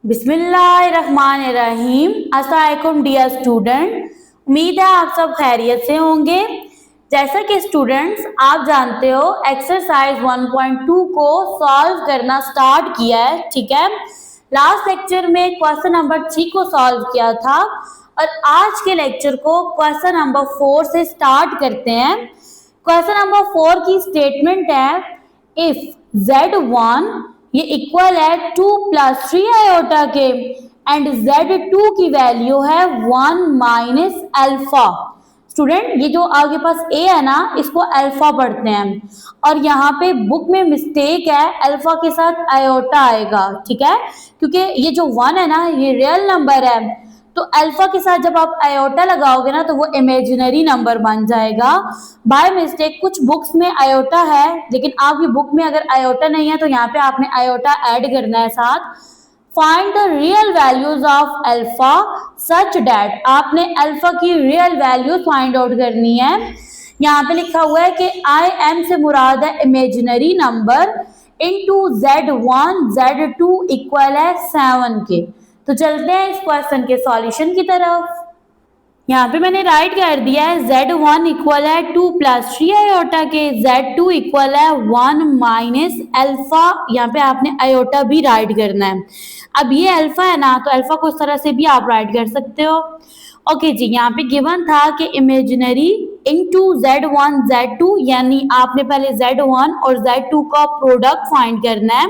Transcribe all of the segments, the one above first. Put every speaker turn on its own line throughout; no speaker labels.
बिस्मिल्लाहिर्रहमानिर्रहीम। अस्सलाम वालेकुम डियर स्टूडेंट, उम्मीद है आप सब खैरियत से होंगे। जैसा कि स्टूडेंट्स आप जानते हो एक्सरसाइज 1.2 को सॉल्व करना स्टार्ट किया है, ठीक है। लास्ट लेक्चर में क्वेश्चन नंबर 3 को सॉल्व किया था और आज के लेक्चर को क्वेश्चन नंबर 4 से स्टार्ट करते हैं। क्वेश्चन नंबर 4 की स्टेटमेंट है इफ Z1 ये इक्वल है 2 प्लस 3 आयोटा के एंड Z2 की वैल्यू है 1 माइनस अल्फा। स्टूडेंट ये जो आपके पास ए है ना, इसको अल्फा पढ़ते हैं और यहाँ पे बुक में मिस्टेक है, अल्फा के साथ आयोटा आएगा, ठीक है। क्योंकि ये जो 1 है ना ये रियल नंबर है, तो अल्फा के साथ जब आप आयोटा लगाओगे ना तो वो इमेजिनरी नंबर बन जाएगा। बाय मिस्टेक कुछ बुक्स में आयोटा है, लेकिन आपकी बुक में अगर आयोटा नहीं है तो यहाँ पे आपने आयोटा ऐड करना है साथ। Find the real values of alpha such that, आपने अल्फा की रियल वैल्यूज फाइंड आउट करनी है। यहाँ पे लिखा हुआ है कि आई एम से मुराद है imaginary number into Z1 Z2 equal है 7 के। तो चलते हैं इस क्वेश्चन के सॉल्यूशन की तरफ। यहाँ पे मैंने राइट कर दिया है Z1 इक्वल है 2 प्लस 3 आयोटा के, Z2 इक्वल है 1 माइनस अल्फा। यहाँ पे आपने आयोटा भी राइट करना है। अब ये अल्फा है ना, तो अल्फा को इस तरह से भी आप राइट कर सकते हो। ओके जी, यहाँ पे गिवन था कि इमेजिनरी इनटू Z1 Z2, यानी आपने पहले Z1 और Z2 का प्रोडक्ट फाइंड करना है।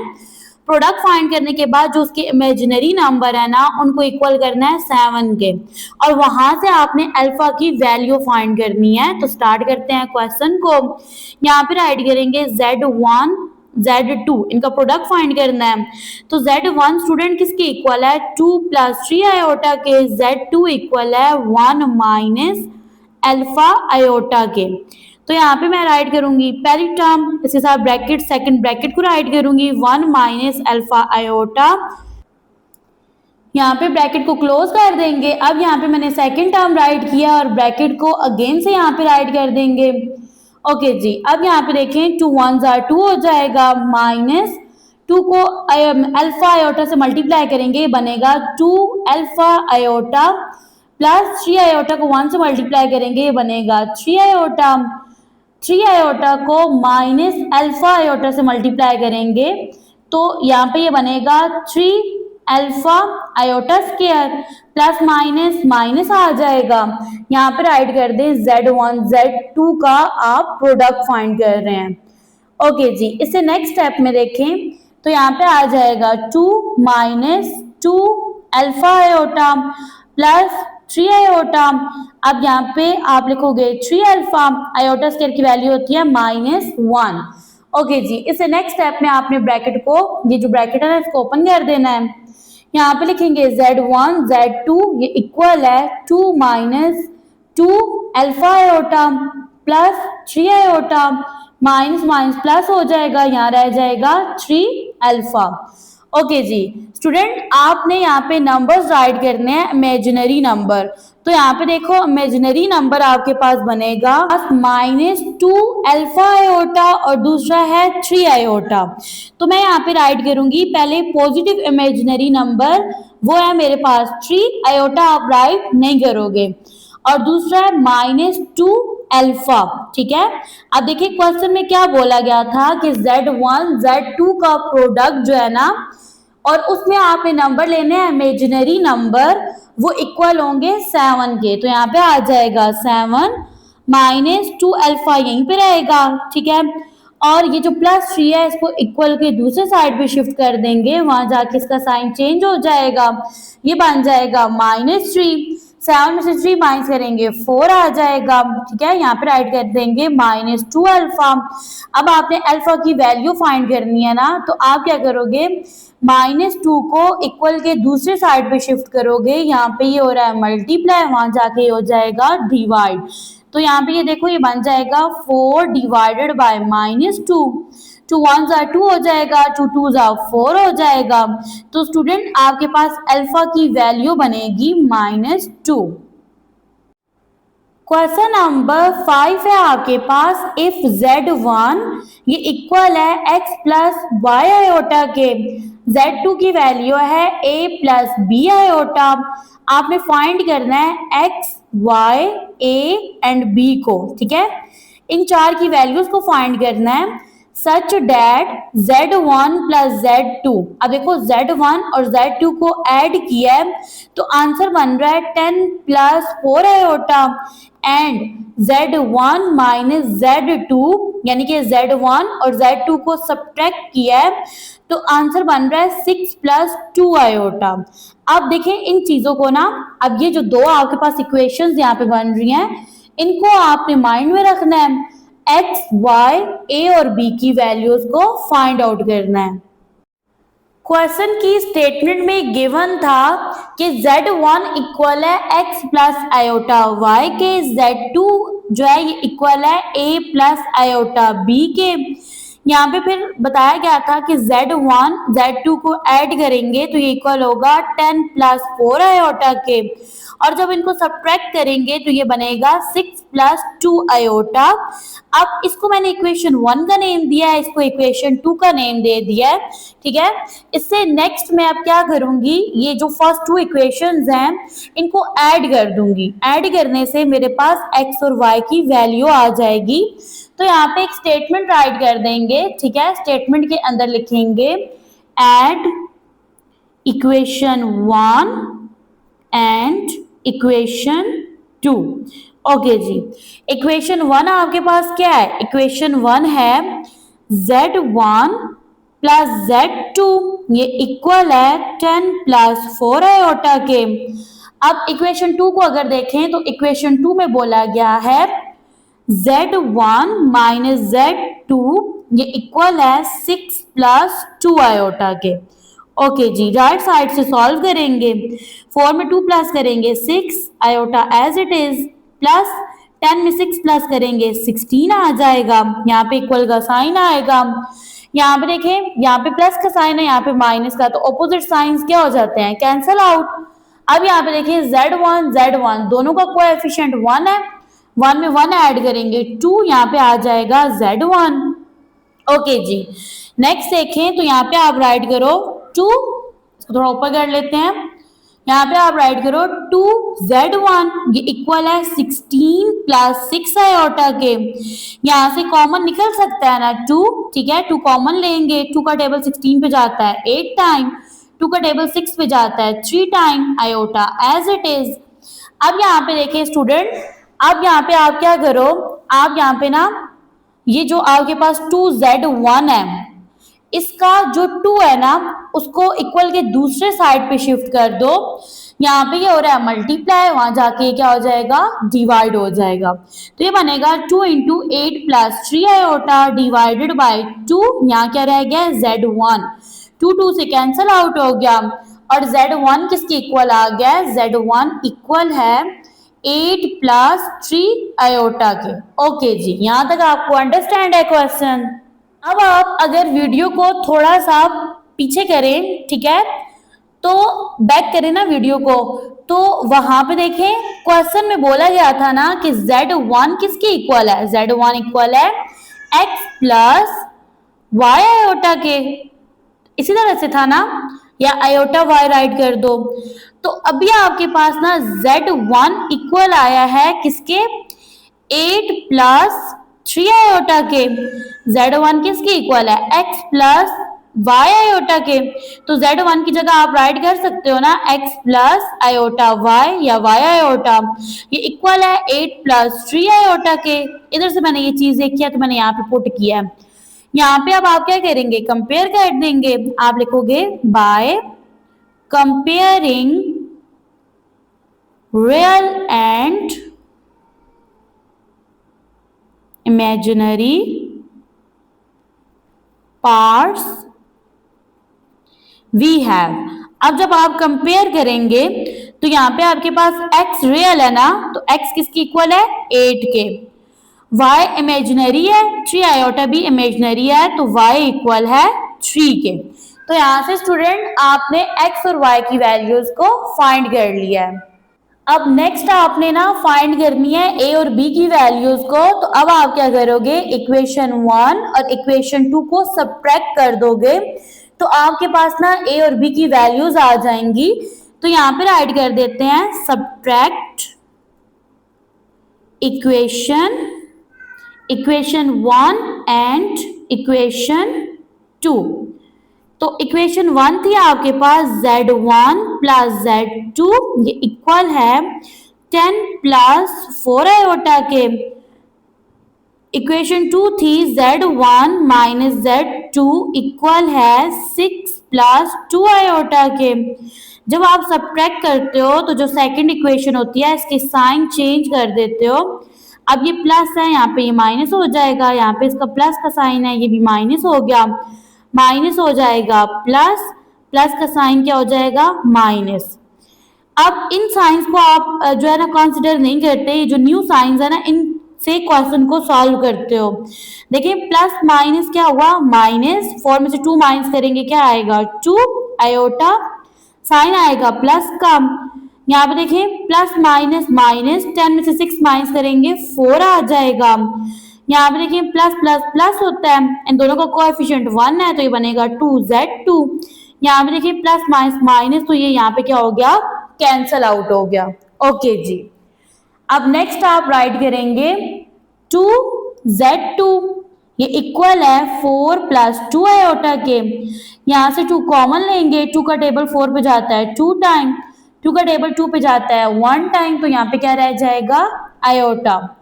प्रोडक्ट फाइंड करने के बाद जो उसके इमेजिनरी नंबर है ना उनको इक्वल करना है 7 के, और वहां से आपने अल्फा की वैल्यू फाइंड करनी है। तो स्टार्ट करते हैं क्वेश्चन को। यहाँ पे राइट करेंगे Z1 Z2, इनका प्रोडक्ट फाइंड करना है। तो Z1 स्टूडेंट किसके इक्वल है 2 प्लस 3 आयोटा के, Z2 इक्वल है 1 माइनस अल्फा आयोटा के। तो यहाँ पे मैं राइट करूंगी पहली टर्म, इसके साथ ब्रैकेट, सेकंड ब्रैकेट को राइट करूंगी 1 माइनस अल्फा आयोटा। यहाँ पे ब्रैकेट को क्लोज कर देंगे। अब यहाँ पे मैंने सेकंड टर्म राइट किया और ब्रैकेट को अगेन से यहाँ पे राइट कर देंगे। ओके जी, अब यहाँ पे देखें 2 1 2 हो जाएगा, माइनस 2 को अल्फा आयोटा से मल्टीप्लाई करेंगे, बनेगा 2 अल्फा आयोटा, प्लस 3 आयोटा को 1 से मल्टीप्लाई करेंगे, ये बनेगा 3 आयोटा। 3 आयोटा को माइनस अल्फा आयोटा से मल्टीप्लाई करेंगे तो यहाँ पे ये बनेगा 3 alpha iota square, plus minus minus आ जाएगा। यहाँ पे राइट कर दें Z1 Z2 का आप प्रोडक्ट फाइंड कर रहे हैं। ओके जी, इससे नेक्स्ट स्टेप में देखें तो यहाँ पे आ जाएगा 2 minus 2 alpha iota plus 3 iota. अब यहाँ पे आप लिखोगे 3 अल्फा, आयोटा स्क्वायर की वैल्यू होती है -1। ओके जी, इससे नेक्स्ट स्टेप में आपने ब्रैकेट को, ये जो ब्रैकेट है ना इसको ओपन कर देना है। यहाँ पे लिखेंगे Z1 Z2 ये इक्वल है 2 minus 2 alpha iota plus 3 iota, minus minus plus हो जाएगा, यहाँ रह जाएगा 3 अल्फा। ओके जी स्टूडेंट, आपने यहाँ पे नंबर्स राइट करने हैं इमेजिनरी नंबर। तो यहाँ पे देखो इमेजिनरी नंबर आपके पास बनेगा -2 अल्फा आयोटा और दूसरा है 3 आयोटा। तो मैं यहाँ पे राइट करूंगी पहले पॉजिटिव इमेजिनरी नंबर, वो है मेरे पास 3 आयोटा, आप राइट नहीं करोगे, और दूसरा है -2 अल्फा, ठीक है। अब देखिए क्वेश्चन में क्या बोला गया था कि Z1 Z2 का प्रोडक्ट जो है ना, और उसमें आपने नंबर लेने हैं इमेजिनरी नंबर, वो इक्वल होंगे 7 के। तो यहाँ पे आ जाएगा 7 -2 अल्फा यहीं पे रहेगा, ठीक है। और ये जो +3 है इसको इक्वल के दूसरे साइड पे शिफ्ट कर देंगे, वहां जाके इसका साइन चेंज हो जाएगा, ये बन जाएगा -3। 7 में से 3 माइनस करेंगे 4 आ जाएगा, ठीक है। यहाँ पे राइट कर देंगे -2 अल्फा। अब आपने अल्फा की वैल्यू फाइंड करनी है ना, तो आप क्या करोगे -2 को इक्वल के दूसरे साइड पे शिफ्ट करोगे, यहाँ पे ये हो रहा है मल्टीप्लाई, वहां जाके ये हो जाएगा डिवाइड। तो यहाँ पे ये देखो ये बन जाएगा 4 डिवाइडेड बाय -2, 2 1 2 हो जाएगा, 2 2 4 हो जाएगा। तो स्टूडेंट आपके पास अल्फा की वैल्यू बनेगी -2। क्वेश्चन नंबर 5 है आपके पास, इफ Z1 ये इक्वल है x प्लस वाई आयोटा के, Z2 की वैल्यू है a प्लस बी आयोटा। आपने फाइंड करना है x, y, a and b को, ठीक है। इन चार की वैल्यूज को फाइंड करना है such that Z1 plus Z2। अब देखो Z1 और Z2 को ऐड किया है तो आंसर बन रहा है 10 plus 4 iota and Z1 minus Z2 यानी कि Z1 और Z2 को सब्ट्रैक्ट किया है तो आंसर बन रहा है 6 प्लस 2 आयोटा। अब देखें इन चीजों को ना, अब ये जो दो आपके पास इक्वेशंस यहाँ पे बन रही हैं इनको आपने माइंड में रखना है, एक्स, वाई, ए और बी की वैल्यूज को फाइंड आउट करना है। क्वेश्चन की स्टेटमेंट में गिवन था कि Z1 इक्वल है x प्लस आयोटा y के, Z2 जो है ये इक्वल है a प्लस आयोटा b के। यहाँ पे फिर बताया गया था कि Z1 Z2 को ऐड करेंगे तो ये इक्वल होगा 10 प्लस 4 आयोटा के, और जब इनको सब्ट्रैक्ट करेंगे तो ये बनेगा 6 प्लस 2 आयोटा। अब इसको मैंने इक्वेशन 1 का नेम दिया है, इसको इक्वेशन 2 का नेम दे दिया है, ठीक है। इससे नेक्स्ट मैं अब क्या करूंगी, ये जो फर्स्ट टू इक्वेशंस हैं इनको ऐड कर दूंगी। ऐड करने से मेरे पास x और y की वैल्यू आ जाएगी। तो यहाँ पे एक स्टेटमेंट राइट कर देंगे, ठीक है। स्टेटमेंट के अंदर लिखेंगे add equation 1 and equation 2। Okay ji, equation 1 आपके पास क्या है, इक्वेशन 1 है Z1 प्लस Z2 ये इक्वल है 10 प्लस 4 आयोटा के। अब इक्वेशन 2 को अगर देखें तो इक्वेशन 2 में बोला गया है Z1 माइनस Z2 ये इक्वल है 6 प्लस 2 आयोटा के। ओके जी, राइट साइड से सॉल्व करेंगे, 4 में 2 प्लस करेंगे 6 iota as it is, plus 10 में 6 प्लस करेंगे 16 आ जाएगा। यहाँ पे इक्वल का साइन आएगा, यहाँ पे देखें यहाँ पे प्लस का साइन है, यहाँ पे माइनस का, तो ऑपोजिट साइंस क्या हो जाते हैं, कैंसल आउट। अब यहाँ पे देखिए Z1 दोनों का कोएफिशिएंट 1 है, 1 में 1 ऐड करेंगे 2, यहाँ पे आ जाएगा Z1। ओके जी, नेक्स्ट देखें तो यहाँ पे आप राइट करो 2, इसको थोड़ा ऊपर कर लेते हैं, यहाँ पे आप राइट करो 2Z1 ये इक्वल है 16 प्लस 6 आयोटा के। यहाँ से कॉमन निकल सकता है ना 2, ठीक है, 2 कॉमन लेंगे, 2 का टेबल 16 पे जाता है 8 टाइम, 2 का टेबल 6 पे जाता है 3 time iota as it is. अब यहाँ पे देखिए स्टूडेंट, अब यहाँ पे आप क्या करो, आप यहाँ पे ना ये जो आपके पास 2Z1 है इसका जो 2 है ना उसको इक्वल के दूसरे साइड पे शिफ्ट कर दो। यहाँ पे क्या हो रहा है मल्टीप्लाई, वहां जाके क्या हो जाएगा डिवाइड हो जाएगा। तो ये बनेगा 2 into 8 plus 3 iota divided by 2, यहाँ क्या रह गया Z1, 2 से कैंसल आउट हो गया और Z1 किसके इक्वल आ गया, Z1 इक्वल है 8 प्लस 3 आयोटा के। ओके जी, यहाँ तक आपको अंडरस्टैंड है क्वेश्चन। अब आप अगर वीडियो को थोड़ा सा पीछे करें, ठीक है, तो बैक करें ना वीडियो को, तो वहां पे देखें क्वेश्चन में बोला गया था ना कि Z1 किसके इक्वल है, Z1 इक्वल है x प्लस y आयोटा के, इसी तरह से था ना, या आयोटा y राइट कर दो। तो अभी आपके पास ना Z1 इक्वल आया है किसके, 8 प्लस 3 आयोटा के। Z1 किसके इक्वल है, x प्लस y आयोटा के, तो Z1 की जगह आप राइट कर सकते हो ना x प्लस आयोटा y या y आयोटा, ये इक्वल है 8 प्लस 3 आयोटा के। इधर से मैंने ये चीज देखी है तो मैंने यहाँ पे पुट किया है। यहाँ पे अब आप क्या करेंगे, कंपेयर कर देंगे, आप लिखोगे by comparing real and imaginary parts we have. अब जब आप कंपेयर करेंगे तो यहाँ पे आपके पास x रियल है ना, तो x किसकी इक्वल है 8 के, y इमेजिनरी है, 3 आयोटा भी इमेजिनरी है, तो y इक्वल है 3 के। तो यहाँ से स्टूडेंट आपने x और y की वैल्यूज को फाइंड कर लिया है। अब नेक्स्ट आपने ना फाइंड करनी है ए और बी की वैल्यूज को। तो अब आप क्या करोगे, इक्वेशन 1 और इक्वेशन 2 को सब्ट्रैक्ट कर दोगे तो आपके पास ना ए और बी की वैल्यूज आ जाएंगी। तो यहाँ पे राइट कर देते हैं सब्ट्रैक्ट इक्वेशन 1 एंड इक्वेशन 2। तो इक्वेशन 1 थी आपके पास z1 प्लस z2 ये इक्वल है 10 प्लस 4 आयोटा के। इक्वेशन 2 थी z1 माइनस z2 इक्वल है 6 प्लस 2 आयोटा के। जब आप सब्ट्रैक्ट करते हो तो जो सेकंड इक्वेशन होती है इसके साइन चेंज कर देते हो। अब ये प्लस है, यहाँ पे ये माइनस हो जाएगा, यहाँ पे इसका प्लस का साइन है, ये भी माइनस हो गया, माइनस हो जाएगा प्लस, प्लस का साइन क्या हो जाएगा माइनस। अब इन साइंस को आप जो है ना कंसिडर नहीं करते, ये जो न्यू साइंस है ना इनसे क्वेश्चन को सॉल्व करते हो। देखिए प्लस माइनस क्या हुआ माइनस, 4 में से 2 माइनस करेंगे क्या आएगा 2 आयोटा, साइन आएगा प्लस का। यहाँ पे देखें प्लस माइनस माइनस, 10 में से 6 माइनस करेंगे 4 आ जाएगा। यहाँ पे देखिए प्लस प्लस प्लस होता है, इन दोनों का कोएफिशिएंट 1 है तो ये बनेगा 2z2। यहाँ पे देखिए प्लस माइनस माइनस, तो ये यहाँ पे क्या हो गया कैंसल आउट हो गया। ओके जी, अब नेक्स्ट आप राइट करेंगे 2z2 ये इक्वल है 4 प्लस 2 आयोटा के। यहाँ से 2 कॉमन लेंगे, 2 का टेबल 4 पे जाता है 2 टाइम, 2 का टेबल 2 पे जाता है 1 टाइम, तो यहाँ पे क्या रह जाएगा आयोटा।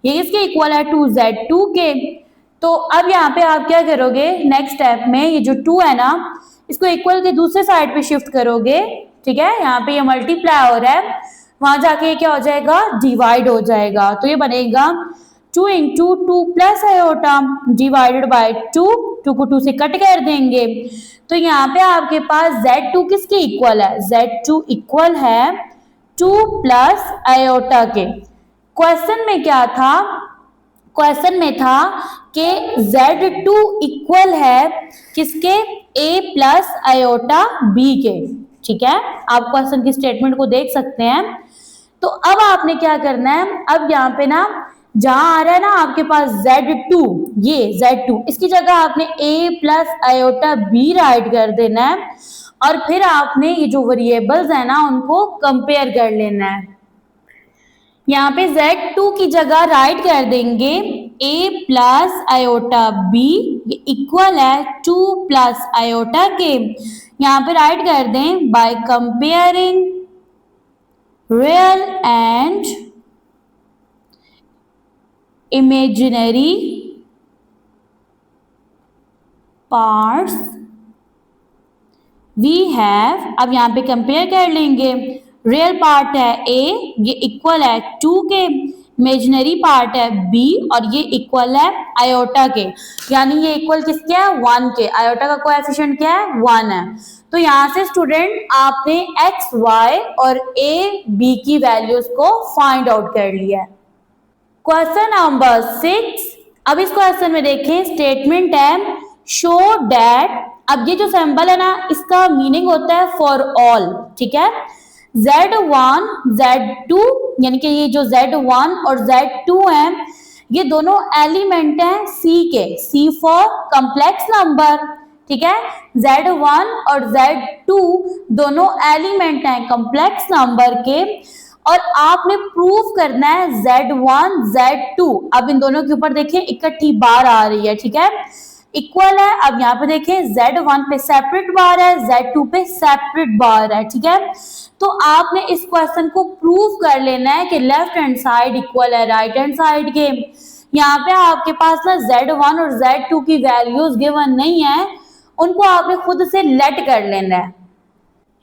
ये इसके इक्वल है 2z2 के। तो अब यहाँ पे आप क्या करोगे नेक्स्ट स्टेप में, ये जो 2 है ना इसको इक्वल के दूसरे साइड पे शिफ्ट करोगे, ठीक है। यहाँ पे ये मल्टीप्लाई हो रहा है, वहां जाके ये क्या हो जाएगा डिवाइड हो जाएगा, तो ये बनेगा 2 into 2 plus iota divided by 2, 2 को 2 से कट कर देंगे। तो यहाँ पे आपके पास z2 किसके इक्वल है, z2 इक्वल है 2 प्लस आयोटा के। क्वेश्चन में क्या था, क्वेश्चन में था कि z2 इक्वल है किसके a प्लस आयोटा b के, ठीक है। आप क्वेश्चन की स्टेटमेंट को देख सकते हैं। तो अब आपने क्या करना है, अब यहाँ पे ना जहां आ रहा है ना आपके पास z2, ये z2 इसकी जगह आपने a plus iota b right कर देना है और फिर आपने ये जो वेरिएबल्स है ना उनको कंपेयर कर लेना है। यहाँ पे z2 की जगह राइट कर देंगे a प्लस आयोटा b ये इक्वल है 2 प्लस आयोटा के। यहाँ पे राइट कर दें by comparing real and imaginary parts we have. अब यहाँ पे कंपेयर कर लेंगे, रियल पार्ट है a ये इक्वल है 2 के, इमेजिनरी पार्ट है b और ये इक्वल है आयोटा के, यानी ये इक्वल किसके है 1 के, आयोटा का कोएफिशिएंट क्या है 1 है। तो यहाँ से स्टूडेंट आपने x, y और a, b की वैल्यूज को फाइंड आउट कर लिया है। क्वेश्चन नंबर 6, अब इस क्वेश्चन में देखें स्टेटमेंट है शो डैट। अब ये जो सिंबल है ना इसका मीनिंग होता है फॉर ऑल, ठीक है। z1 z2 यानी कि ये जो z1 और z2 है ये दोनों एलिमेंट हैं c के, c फॉर कॉम्प्लेक्स नंबर, ठीक है। z1 और z2 दोनों एलिमेंट हैं कॉम्प्लेक्स नंबर के और आपने प्रूफ करना है z1 z2। अब इन दोनों के ऊपर देखें इकट्ठी बार आ रही है, ठीक है, इक्वल है। अब यहाँ पे देखें z1 पे सेपरेट बार है, z2 पे सेपरेट बार है, ठीक है। तो आपने इस क्वेश्चन को प्रूव कर लेना है कि लेफ्ट हैंड साइड इक्वल है राइट हैंड साइड के। यहाँ पे आपके पास ना z1 और z2 की वैल्यूज गिवन नहीं है, उनको आपने खुद से लेट कर लेना है।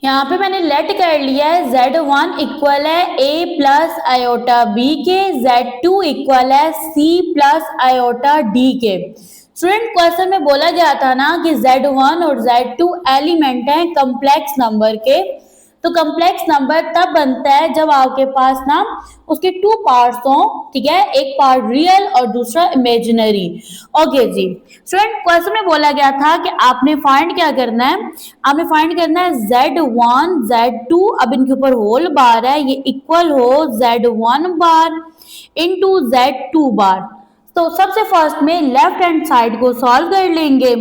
यहाँ पे मैंने लेट कर लिया है z1 इक्वल है a प्लस आयोटा b के, z2 इक्वल है c प्लस आयोटा d के। स्टूडेंट क्वेश्चन में बोला गया था ना कि z1 और z2 एलिमेंट हैं कॉम्प्लेक्स नंबर के, तो कम्प्लेक्स नंबर तब बनता है जब आपके पास ना उसके टू पार्ट्स हों, ठीक है, एक पार्ट रियल और दूसरा इमेजिनरी। ओके जी स्टूडेंट, क्वेश्चन में बोला गया था कि आपने फाइंड क्या करना है, आपने फाइंड करना है Z1 Z2, अब इनके ऊपर होल बार है, ये इक्वल हो Z1 बार इंटू Z2 बार। तो सबसे फर्स्ट में लेफ्ट हैंड साइड को सॉल्व कर लेंगे।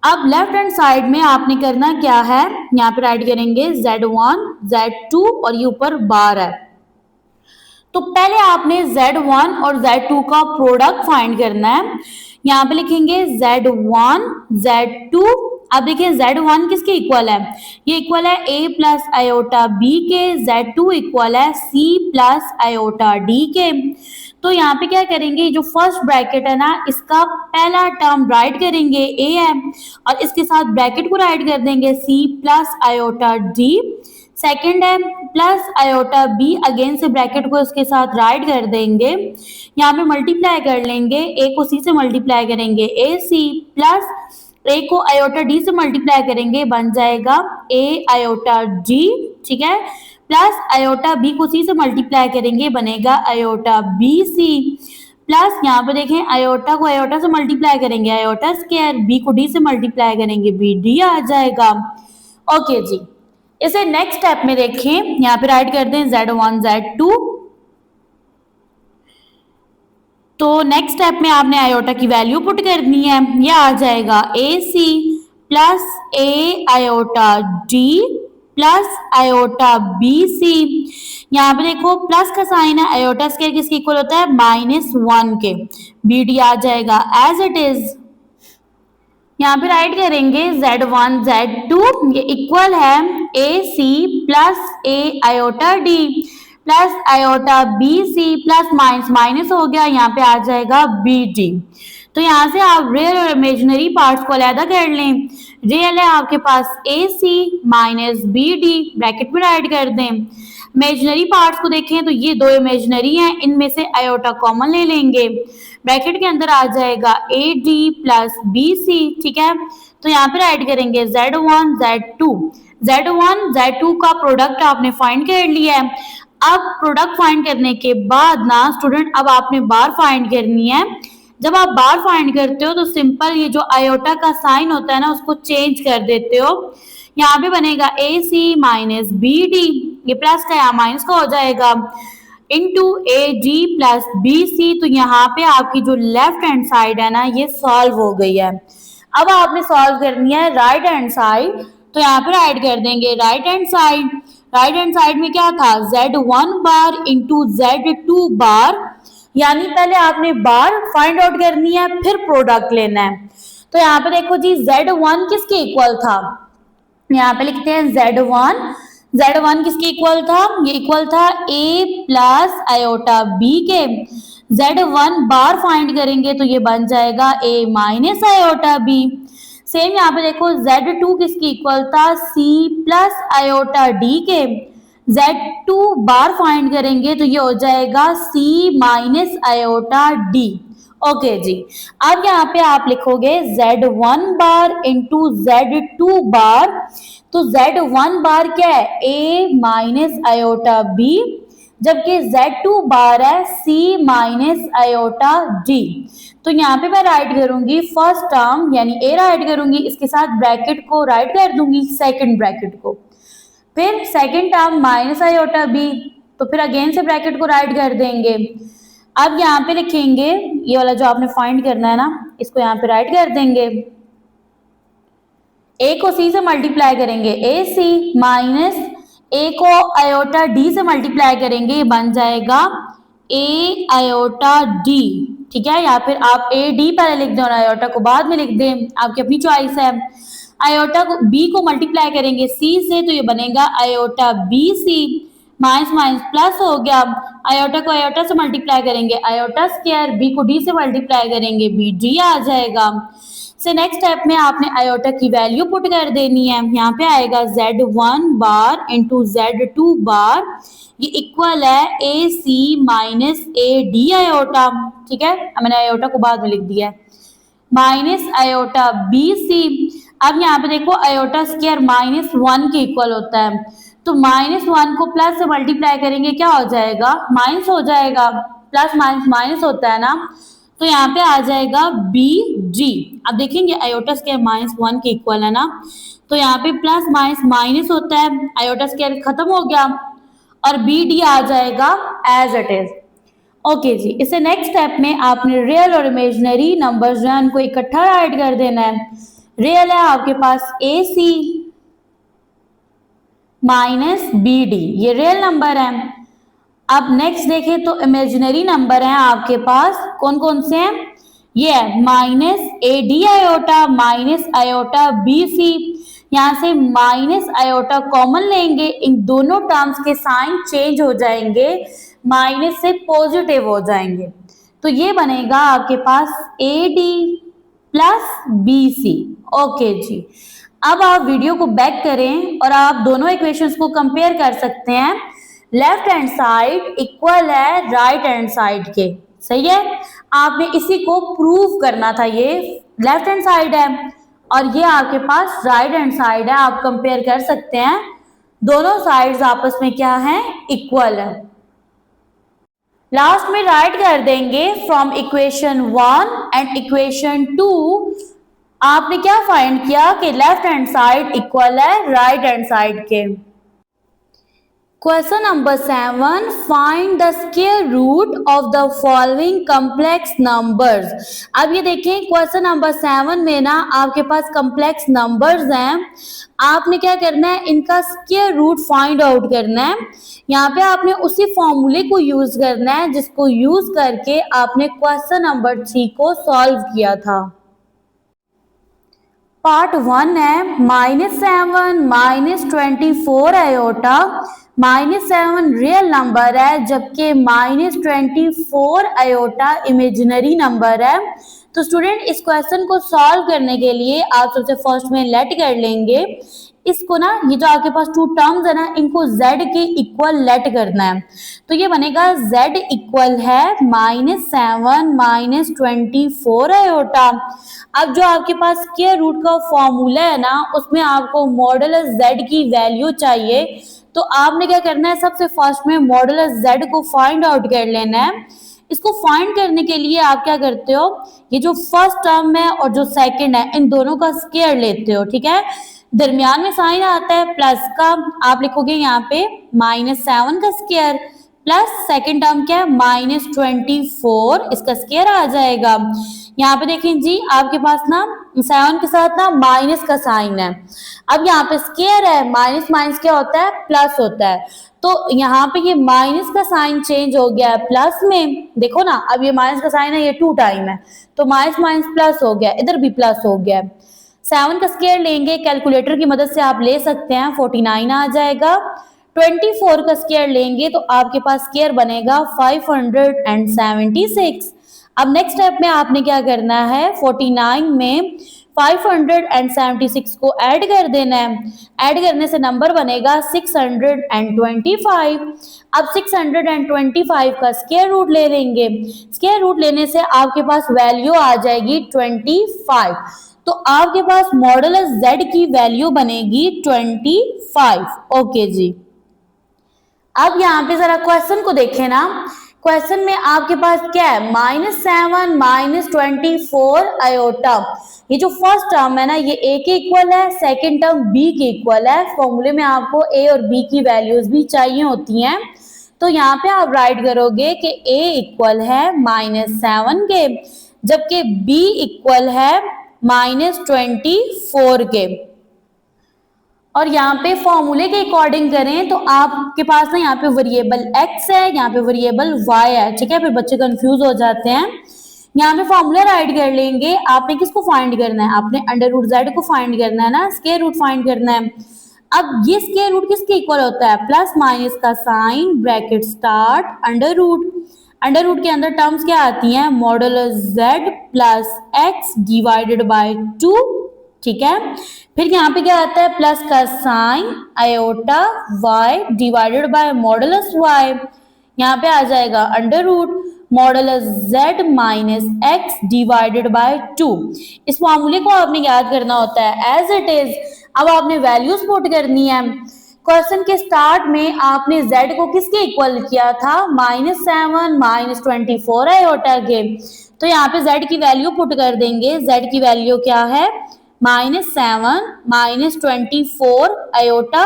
अब लेफ्ट हैंड साइड में आपने करना क्या है, यहाँ पे राइट करेंगे Z1 Z2 और ये ऊपर बार है। तो पहले आपने Z1 और Z2 का प्रोडक्ट फाइंड करना है। यहाँ पे लिखेंगे Z1 Z2। अब देखिए Z1 किसके इक्वल है, ये इक्वल है A प्लस आयोटा B के, Z2 इक्वल है C प्लस आयोटा D के। तो यहाँ पे क्या करेंगे, जो फर्स्ट ब्रैकेट है ना इसका पहला टर्म राइट करेंगे A है और इसके साथ ब्रैकेट को राइट कर देंगे C plus iota D। Second है प्लस आयोटा B, अगेन से ब्रैकेट को इसके साथ राइट कर देंगे, यहाँ पे मल्टीप्लाई कर लेंगे, A को C से मल्टीप्लाई करेंगे AC प्लस A को आयोटा D से मल्टीप्लाई करेंगे, बन जाएगा A आयोटा D, ठीक है, प्लस आयोटा B को C से मल्टीप्लाई करेंगे, बनेगा आयोटा BC प्लस यहाँ पे देखें आयोटा को आयोटा से मल्टीप्लाई करेंगे आयोटा स्क्वायर, B को D से मल्टीप्लाई करेंगे BD आ जाएगा। ओके जी, इसे नेक्स्ट स्टेप में देखें, यहाँ पे राइट करते हैं Z1 Z2। तो नेक्स्ट स्टेप में आपने आयोटा की वैल्यू पुट करनी है, ये आ जाएगा AC plus A iota D plus iota BC। यहाँ पे देखो प्लस का साइन है, आयोटा स्क्वायर किसके इक्वल होता है -1 के, BD आ जाएगा एज इट इज। यहाँ पे राइट करेंगे Z1 Z2, ये इक्वल है AC plus A iota D plus iota BC plus minus minus हो गया, यहाँ पे आ जाएगा BD। तो यहाँ से आप रियल और इमेजिनरी पार्ट्स को अलग कर लें। रियल है आपके पास AC माइनस BD, ब्रैकेट में राइट कर दें। इमेजिनरी पार्ट्स को देखें तो ये दो इमेजिनरी हैं, इनमें से आयोटा कॉमन ले लेंगे, ब्रैकेट के अंदर आ जाएगा AD प्लस BC, ठीक है। तो यहाँ पे राइट करेंगे Z1 Z2। Z1 Z2 का प्रोडक्ट आपने फाइंड कर लिया है। अब प्रोडक्ट फाइंड करने के बाद ना स्टूडेंट, अब आपने बार फाइंड करनी है। जब आप बार फाइंड करते हो तो सिंपल ये जो आयोटा का साइन होता है ना उसको चेंज कर देते हो, यहाँ पे बनेगा AC माइनस BD, ये प्लस का यहाँ माइनस का हो जाएगा, इंटू AD प्लस BC। तो यहाँ पे आपकी जो लेफ्ट हैंड साइड है ना ये सॉल्व हो गई है। अब आपने सॉल्व करनी है राइट हैंड साइड, तो यहाँ पे राइट कर देंगे right hand side. Right hand side में क्या था Z1 बार इंटू Z2 बार, यानी पहले आपने बार फाइंड आउट करनी है फिर प्रोडक्ट लेना है। तो यहाँ पे देखो जी Z1 किसके इक्वल था, यहाँ पे लिखते हैं Z1 किसके इक्वल था, ये इक्वल था A प्लस आयोटा B के। Z1 बार फाइंड करेंगे तो ये बन जाएगा A minus iota B। Same यहाँ पे देखो Z2 किसके इक्वल था C प्लस आयोटा D के। Z2 बार फाइंड करेंगे तो ये हो जाएगा C minus iota D। Okay जी, अब यहाँ पे आप लिखोगे Z1 बार इंटू Z2 बार। तो Z1 बार क्या है A माइनस आयोटा B, जबकि Z2 बार है C माइनस आयोटा D। तो यहाँ पे मैं राइट करूंगी फर्स्ट टर्म यानी A राइट करूंगी, इसके साथ ब्रैकेट को राइट कर दूंगी सेकंड ब्रैकेट को, फिर second term minus iota B, तो फिर अगेन से ब्रैकेट को राइट कर देंगे। अब यहाँ पे लिखेंगे ये वाला जो आपने फाइंड करना है ना इसको यहाँ पे राइट कर देंगे, A को C से मल्टीप्लाई करेंगे AC माइनस A को आयोटा D से मल्टीप्लाई करेंगे, बन जाएगा A आयोटा D, ठीक है, या फिर आप AD पहले लिख दें और आयोटा को बाद में लिख दें, आपकी अपनी चॉइस है। आयोटा को B को मल्टीप्लाई करेंगे C से तो ये बनेगा iota BC, minus minus plus हो गया, आयोटा को आयोटा से मल्टीप्लाई करेंगे आयोटा स्क्वायर, B को D से मल्टीप्लाई करेंगे BD आ जाएगा। से नेक्स्ट स्टेप में आपने आयोटा की वैल्यू पुट कर देनी है, यहाँ पे आएगा Z1 बार इंटू Z2 बार, ये इक्वल है AC माइनस AD आयोटा, ठीक है, मैंने आयोटा को बाद में लिख दिया है, माइनस आयोटा BC। अब यहाँ पे देखो आयोटा स्क्वायर -1 के इक्वल होता है, तो -1 को प्लस से मल्टीप्लाई करेंगे क्या हो जाएगा, माइनस हो जाएगा, प्लस माइनस माइनस होता है ना, तो यहाँ पे आ जाएगा बी जी। अब देखेंगे आयोटा स्क्वायर -1 के इक्वल है ना, तो यहाँ पे प्लस माइनस माइनस होता है, आयोटा स्क्वायर खत्म हो गया और बी डी आ जाएगा एज इट इज। ओके जी, इससे नेक्स्ट स्टेप में आपने रियल और इमेजिनरी नंबर्स जो है उनको इकट्ठा राइट कर देना है। रियल है आपके पास ए सी माइनस बी डी, ये रियल नंबर है। अब नेक्स्ट देखें तो इमेजिनरी नंबर है आपके पास, कौन कौन से हैं, ये है minus A D iota minus iota B C. यहाँ से माइनस आयोटा कॉमन लेंगे, इन दोनों टर्म्स के साइन चेंज हो जाएंगे, माइनस से पॉजिटिव हो जाएंगे, तो ये बनेगा आपके पास A D plus B C. Okay जी, अब आप वीडियो को बैक करें और आप दोनों इक्वेशंस को कंपेयर कर सकते हैं। लेफ्ट हैंड साइड इक्वल है राइट हैंड साइड के, सही है, आपने इसी को प्रूव करना था। ये लेफ्ट हैंड साइड है और ये आपके पास राइट हैंड साइड है, आप कंपेयर कर सकते हैं, दोनों साइड्स आपस में क्या है, इक्वल है। लास्ट में राइट कर देंगे फ्रॉम इक्वेशन 1 एंड इक्वेशन 2 आपने क्या फाइंड किया कि लेफ्ट हैंड साइड इक्वल है राइट हैंड साइड के। Question number 7, find the square root of the following complex numbers. अब ये देखें क्वेश्चन नंबर 7 में ना आपके पास कॉम्प्लेक्स नंबर्स हैं, आपने क्या करना है, इनका स्क्वायर रूट फाइंड आउट करना है। यहाँ पे आपने उसी फॉर्मूले को यूज करना है जिसको यूज करके आपने क्वेश्चन नंबर 3 को सॉल्व किया था। पार्ट 1 है -7 -24 आयोटा, -7 रियल नंबर है जबकि -24 आयोटा इमेजिनरी नंबर है। तो स्टूडेंट इस क्वेश्चन को सॉल्व करने के लिए आप सबसे फर्स्ट में लेट कर लेंगे इसको ना, ये जो आपके पास टू टर्म्स है ना, इनको z के इक्वल लेट करना है, तो ये बनेगा z इक्वल है -7 -24 आयोटा। अब जो आपके पास स्क्वायर रूट का फॉर्मूला है ना, उसमें आपको मॉडुलस z की वैल्यू चाहिए, तो आपने क्या करना है, सबसे फर्स्ट में मॉडुलस z को फाइंड आउट कर लेना है। इसको फाइंड करने के लिए आप क्या करते हो, ये जो फर्स्ट टर्म है और जो सेकंड है इन दोनों का स्क्वायर लेते हो, ठीक है, दरमियान में साइन आता है प्लस का, आप लिखोगे यहाँ पे -7 का स्क्वायर प्लस सेकंड टर्म क्या है -24, इसका स्क्वायर आ जाएगा। यहाँ पे देखें जी आपके पास ना 7 के साथ ना माइनस का साइन है, अब यहाँ पे स्क्वायर है, माइनस माइनस क्या होता है, प्लस होता है, तो यहाँ पे ये माइनस का साइन चेंज हो गया है प्लस में, देखो ना अब ये माइनस का साइन है, ये 2 टाइम है, तो माइनस माइनस प्लस हो गया, इधर भी प्लस हो गया। 7 का स्क्वायर लेंगे, कैलकुलेटर की मदद से आप ले सकते हैं, 49 आ जाएगा। 24 का स्क्वायर लेंगे तो आपके पास स्क्वायर बनेगा 576। अब नेक्स्ट स्टेप में आपने क्या करना है, 49 में 576 को ऐड कर देना है, ऐड करने से नंबर बनेगा 625। अब 625 का स्क्वायर रूट ले लेंगे, स्क्वायर रूट लेने से आपके पास वैल्यू आ जाएगी 25, तो आपके पास मॉडुलस z की वैल्यू बनेगी 25। ओके जी, अब यहाँ पे जरा क्वेश्चन को देखें ना, क्वेश्चन में आपके पास क्या है, -7 -24 आयोटा, ये जो फर्स्ट टर्म है ना ये a के इक्वल है, सेकंड टर्म b के इक्वल है। फॉर्मूले में आपको a और b की वैल्यूज भी चाहिए होती हैं, तो यहाँ पे आप राइट करोगे कि a इक्वल है -7 के, जबकि b इक्वल है -24 के। और यहाँ पे फॉर्मूले के अकॉर्डिंग करें तो आपके पास ना यहाँ पे वेरिएबल x है, यहाँ पे वेरिएबल y है, ठीक है, फिर बच्चे कंफ्यूज हो जाते हैं। यहाँ पे फॉर्मूला राइट कर लेंगे, आपने किसको फाइंड करना है, आपने √z को फाइंड करना है ना, स्क्वायर रूट फाइंड करना है। अब ये स्क्वायर रूट किसके इक्वल होता है, प्लस माइनस का sign, bracket start, under root के अंदर टर्म्स क्या आती हैं, modulus z plus x divided by 2, ठीक है, फिर यहाँ पे क्या आता है, प्लस का sign, iota y divided by modulus y, यहाँ पे आ जाएगा under root modulus z minus x divided by 2। इस फॉर्मूले को आपने याद करना होता है एज इट इज। अब आपने वैल्यूज पुट करनी है, क्वेश्चन के स्टार्ट में आपने z को किसके इक्वल किया था, -7 -24 आयोटा के। तो यहाँ पे z की वैल्यू पुट कर देंगे, z की वैल्यू क्या है, -7 -24 आयोटा।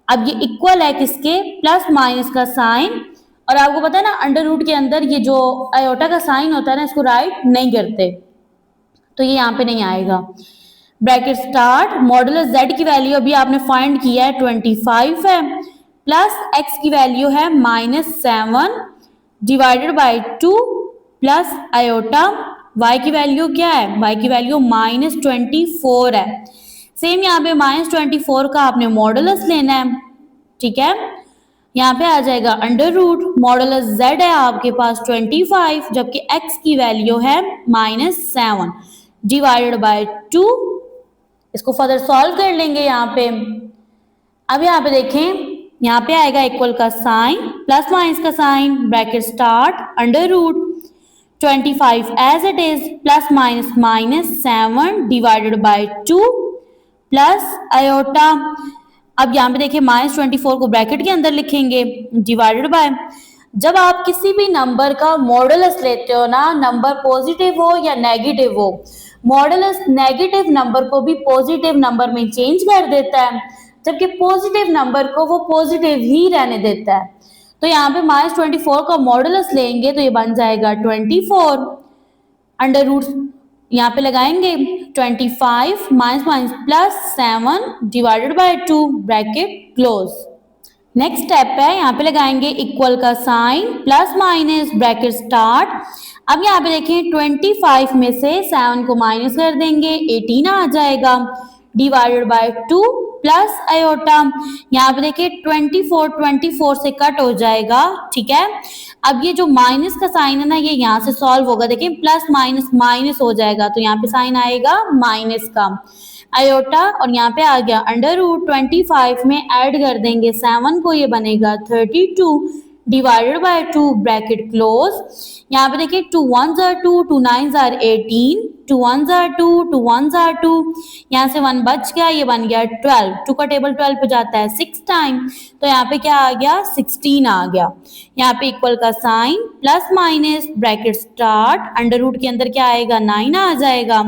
अब ये इक्वल है किसके, प्लस माइनस का साइन, और आपको पता है ना अंडर रूट के अंदर ये जो आयोटा का साइन होता है ना इसको राइट नहीं करते, तो ये यहाँ पे नहीं आएगा। ब्रैकेट स्टार्ट, मॉडुलस z की वैल्यू अभी आपने फाइंड किया है 25 है, प्लस x की वैल्यू है -7 divided by 2 plus iota, y की वैल्यू क्या है, y की वैल्यू -24 है। सेम यहाँ पे -24 का आपने मॉडुलस लेना है, ठीक है। यहाँ पे आ जाएगा अंडर रूट, मॉडुलस z है आपके पास 25, जबकि x की वैल्यू है -7 डिवाइडेड बाय 2। इसको फर्दर सॉल्व कर लेंगे यहाँ पे। अब यहाँ पे देखें, यहाँ पे आएगा इक्वल का साइन, प्लस माइनस का sign, bracket start, under root 25 as it is, plus minus -7 divided by 2 plus iota. अब यहाँ पे देखिए -24 को ब्रैकेट के अंदर लिखेंगे, डिवाइडेड बाय, जब आप किसी भी नंबर का मॉडुलस लेते हो ना, नंबर पॉजिटिव हो या नेगेटिव हो, मॉडुलस नेगेटिव नंबर को भी पॉजिटिव नंबर में चेंज कर देता है, जबकि पॉजिटिव नंबर को वो पॉजिटिव ही रहने देता है। तो यहाँ पे -24 का मॉडुलस लेंगे तो ये बन जाएगा 24, अंडर रूट यहाँ पे लगाएंगे 25 minus plus 7 divided by 2 bracket close. Next step है, यहाँ पे लगाएंगे इक्वल का sign, plus minus, bracket start. अब यहाँ पे देखिए 25 में से 7 को माइनस कर देंगे, 18 आ जाएगा, डिवाइडेड बाय 2 प्लस आयोटा। यहाँ पे देखिए 24 से कट हो जाएगा, ठीक है। अब ये जो माइनस का साइन है ना, ये यहाँ से सॉल्व होगा, देखिए प्लस माइनस माइनस हो जाएगा, तो यहाँ पे साइन आएगा माइनस का, आयोटा, और यहाँ पे आ गया अंडर रूट 25 में ऐड कर देंगे 7 को, ये बनेगा 32 डिवाइडेड बाय 2 ब्रैकेट क्लोज। यहाँ पे देखिए 2 1s are 2, 2 9s are 18, 2 1s are 2, 2 1s are 2, यहाँ से 1 बच गया, ये बन गया 12, 2 का टेबल 12 पे जाता है 6 टाइम, तो यहाँ पे क्या आ गया, 16 आ गया। यहाँ पे इक्वल का sign, plus minus, bracket start, under root के अंदर क्या आएगा, 9 आ जाएगा,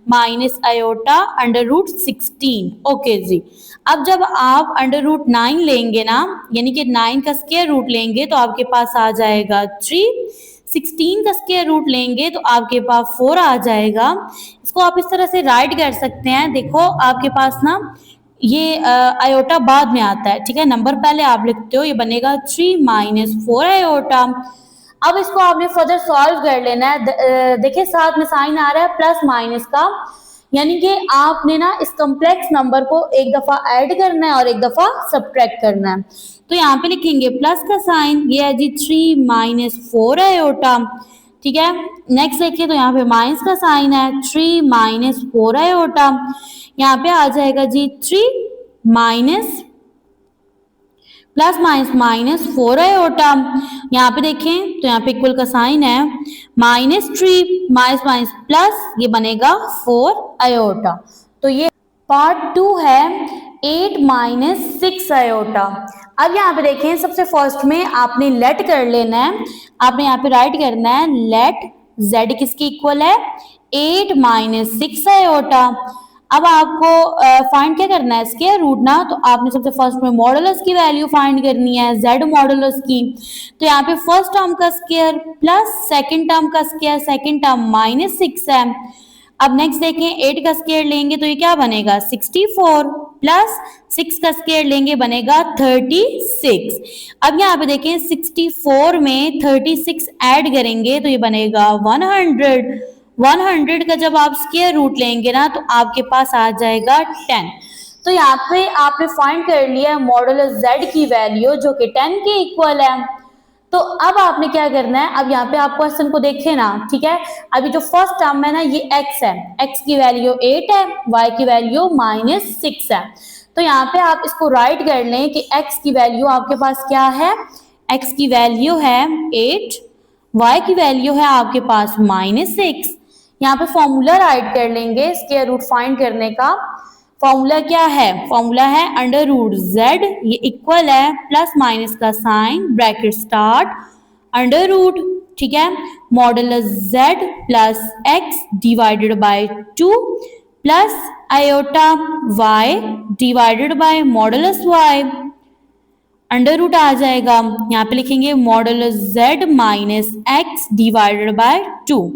minus iota, under root 16। Okay जी, अब जब आप अंडर रूट 9 लेंगे ना, यानी कि 9 का स्क्वायर रूट लेंगे तो आपके पास आ जाएगा 3, 16 का स्क्वायर रूट लेंगे तो आपके पास 4 आ जाएगा। इसको आप इस तरह से राइट कर सकते हैं, देखो आपके पास ना ये आयोटा बाद में आता है, ठीक है, नंबर पहले आप लिखते हो, ये बनेगा 3 - 4 आयोटा। अब इसको आपने फर्दर सॉल्व कर लेना है, देखिए साथ में साइन आ रहा है प्लस माइनस का, यानी कि आपने ना इस कॉम्प्लेक्स नंबर को एक दफा ऐड करना है और एक दफा सब्ट्रैक्ट करना है। तो यहाँ पे लिखेंगे प्लस का साइन, ये है जी 3 - 4 आयोटा, ठीक है। नेक्स्ट देखिए तो यहाँ पे माइनस का साइन है, 3 - 4 आयोटा, यहाँ पे आ जाएगा जी 3 माइनस प्लस माइनस 4 आयोटा। यहाँ पे देखें तो यहाँ पे इक्वल का साइन है, -3 माइनस प्लस, ये बनेगा 4 आयोटा। तो ये पार्ट 2 है 8 - 6 आयोटा। अब यहाँ पे देखें सबसे फर्स्ट में आपने लेट कर लेना है, आपने यहाँ पे राइट करना है लेट z किसके इक्वल है, 8 - 6 आयोटा। अब आपको फाइंड क्या करना है, स्क्वायर रूट ना, तो आपने सबसे फर्स्ट में मॉडुलस की वैल्यू फाइंड करनी है, z मॉडुलस की। तो यहाँ पे फर्स्ट टर्म का स्क्वायर प्लस सेकंड टर्म का स्क्वायर, सेकंड टर्म -6 है। अब नेक्स्ट देखें 8 का स्क्वायर लेंगे तो ये क्या बनेगा, 64 प्लस 6 का स्क्वायर लेंगे बनेगा 36। अब यहाँ पे देखें 64 में 36 ऐड करेंगे तो ये बनेगा 100। 100 का जब आप स्क्वायर रूट लेंगे ना तो आपके पास आ जाएगा 10। तो यहाँ पे आपने फाइंड कर लिया मॉडुलस z की वैल्यू जो कि 10 के इक्वल है। तो अब आपने क्या करना है, अब यहाँ पे आप क्वेश्चन को देखें ना, ठीक है। अभी जो फर्स्ट टर्म है ना ये x है, x की वैल्यू 8 है, y की वैल्यू -6 है। तो यहाँ पे आप इसको राइट कर लें कि x की वैल्यू आपके पास क्या है, x की वैल्यू है 8, y की वैल्यू है आपके पास -6। यहाँ पे फॉर्मूला राइट कर लेंगे स्क्वायर रूट फाइंड करने का, फॉर्मूला क्या है, फॉर्मूला है अंडर रूट जेड, ये इक्वल है प्लस माइनस का sign bracket start under root, ठीक है, modulus Z plus X divided by 2 plus iota Y divided by modulus Y under root आ जाएगा। यहाँ पे लिखेंगे modulus Z minus X divided by 2।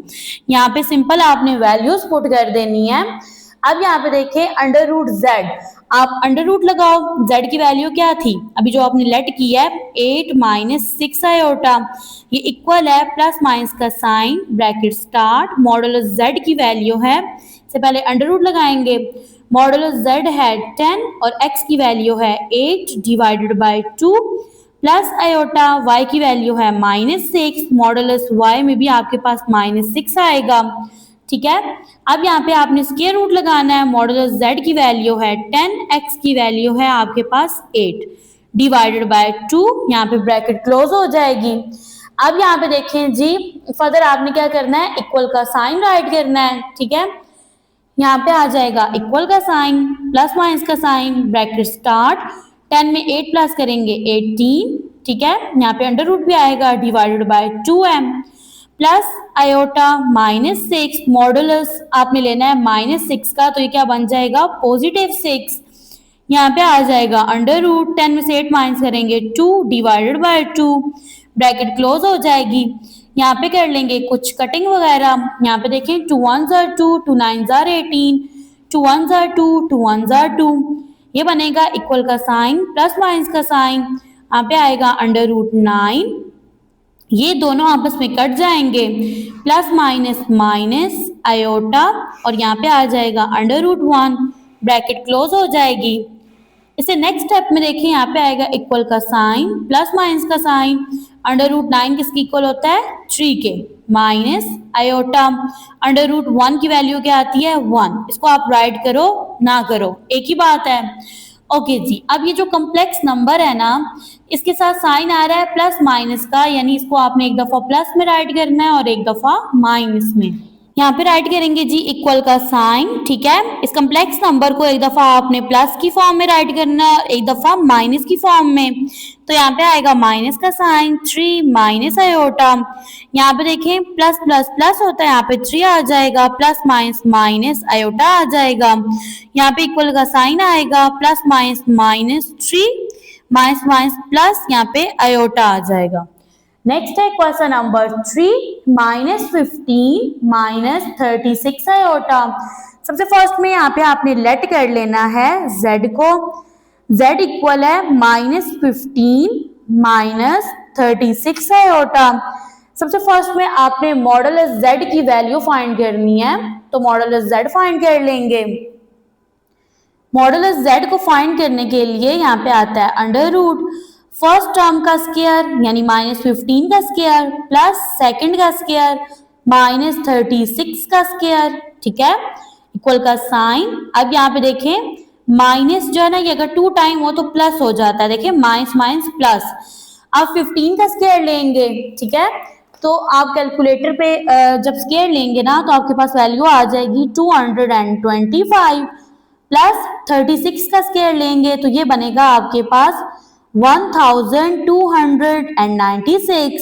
यहाँ पे सिंपल आपने वैल्यूज पुट कर देनी है। अब यहाँ पे देखें अंडर रूट जेड, आप अंडर रूट लगाओ, जेड की वैल्यू क्या थी अभी जो आपने लेट की है 8 माइनस 6 आयोटा, ये इक्वल है प्लस माइनस का sign bracket start modulus z की वैल्यू है, से पहले अंडर रूट लगाएंगे, मॉडुलस जेड है 10 और x की वैल्यू है 8 divided by 2 plus iota y की वैल्यू है -6, मॉडुलस y में भी आपके पास -6 आएगा, ठीक है। अब यहाँ पे आपने स्क्वायर रूट लगाना है, मॉडुलस z की वैल्यू है 10, x की वैल्यू है आपके पास 8 डिवाइडेड बाय 2, यहाँ पे ब्रैकेट क्लोज हो जाएगी। अब यहाँ पे देखें जी, फर्दर आपने क्या करना है, इक्वल का साइन राइट करना है, ठीक है। यहाँ पे आ जाएगा इक्वल का साइन प्लस माइनस का साइन ब्रैकेट स्टार्ट 10 में 8 प्लस करेंगे 18, ठीक है, यहाँ पे अंडर रूट भी आएगा divided by 2m plus iota -6, modulus आपने लेना है -6 का, तो ये क्या बन जाएगा पॉजिटिव 6, यहाँ पे आ जाएगा अंडर रूट 10 में से 8 माइनस करेंगे 2 डिवाइडेड बाय 2, ब्रैकेट क्लोज हो जाएगी। यहाँ पे कर लेंगे कुछ कटिंग वगैरह, यहाँ पे देखें 2 1s are 2, 2 9s are 18, 2 1s are 2, 2 1s are 2, ये बनेगा इक्वल का साइन प्लस माइनस का साइन, यहाँ पे आएगा अंडर रूट 9, ये दोनों आपस में कट जाएंगे, प्लस माइनस माइनस आयोटा और यहाँ पे आ जाएगा अंडर रूट 1, ब्रैकेट क्लोज हो जाएगी। इसे नेक्स्ट स्टेप में देखें, यहाँ पे आएगा इक्वल का साइन प्लस माइनस का साइन, अंडर रूट 9 किसकी इक्वल होता है 3 के, माइनस आयोटा अंडर रूट 1 की वैल्यू क्या आती है 1, इसको आप राइट करो ना करो एक ही बात है। ओके जी, अब ये जो कॉम्प्लेक्स नंबर है ना, इसके साथ साइन आ रहा है प्लस माइनस का, यानी इसको आपने एक दफा प्लस में राइट करना है और एक दफा माइनस में। यहाँ पे राइट करेंगे जी इक्वल का साइन, ठीक है, इस कॉम्प्लेक्स नंबर को एक दफा आपने प्लस की फॉर्म में राइट करना है और एक दफा माइनस की फॉर्म में, तो यहाँ पे आएगा माइनस का साइन 3 माइनस आयोटा, यहाँ पे देखें प्लस प्लस प्लस होता है, यहाँ पे 3 आ जाएगा, प्लस माइनस माइनस आयोटा आ जाएगा, यहाँ पे इक्वल का साइन आएगा plus minus minus 3 minus minus plus, यहाँ पे आयोटा आ जाएगा। नेक्स्ट है क्वेश्चन नंबर 3, -15 माइनस 36 आयोटा। सबसे फर्स्ट में यहाँ पे आपने लेट कर लेना है z को, z इक्वल है -15 माइनस 36 आयोटा। सबसे फर्स्ट में आपने मॉडुलस z की वैल्यू फाइंड करनी है, तो मॉडुलस z फाइंड कर लेंगे। मॉडुलस z को फाइंड करने के लिए यहाँ पे आता है अंडर रूट फर्स्ट टर्म का स्क्वायर यानी -15 का स्क्वायर प्लस सेकंड का स्क्वायर -36 का स्क्वायर, ठीक है, इक्वल का साइन। अब यहाँ पे देखें माइनस जो है ना, ये अगर 2 टाइम हो तो प्लस हो जाता है, देखिए माइनस माइनस प्लस। अब 15 का स्क्वायर लेंगे, ठीक है, तो आप कैलकुलेटर पे जब स्क्वायर लेंगे ना तो आपके पास वैल्यू आ जाएगी 225 प्लस 36 का स्क्वायर लेंगे तो ये बनेगा आपके पास 1296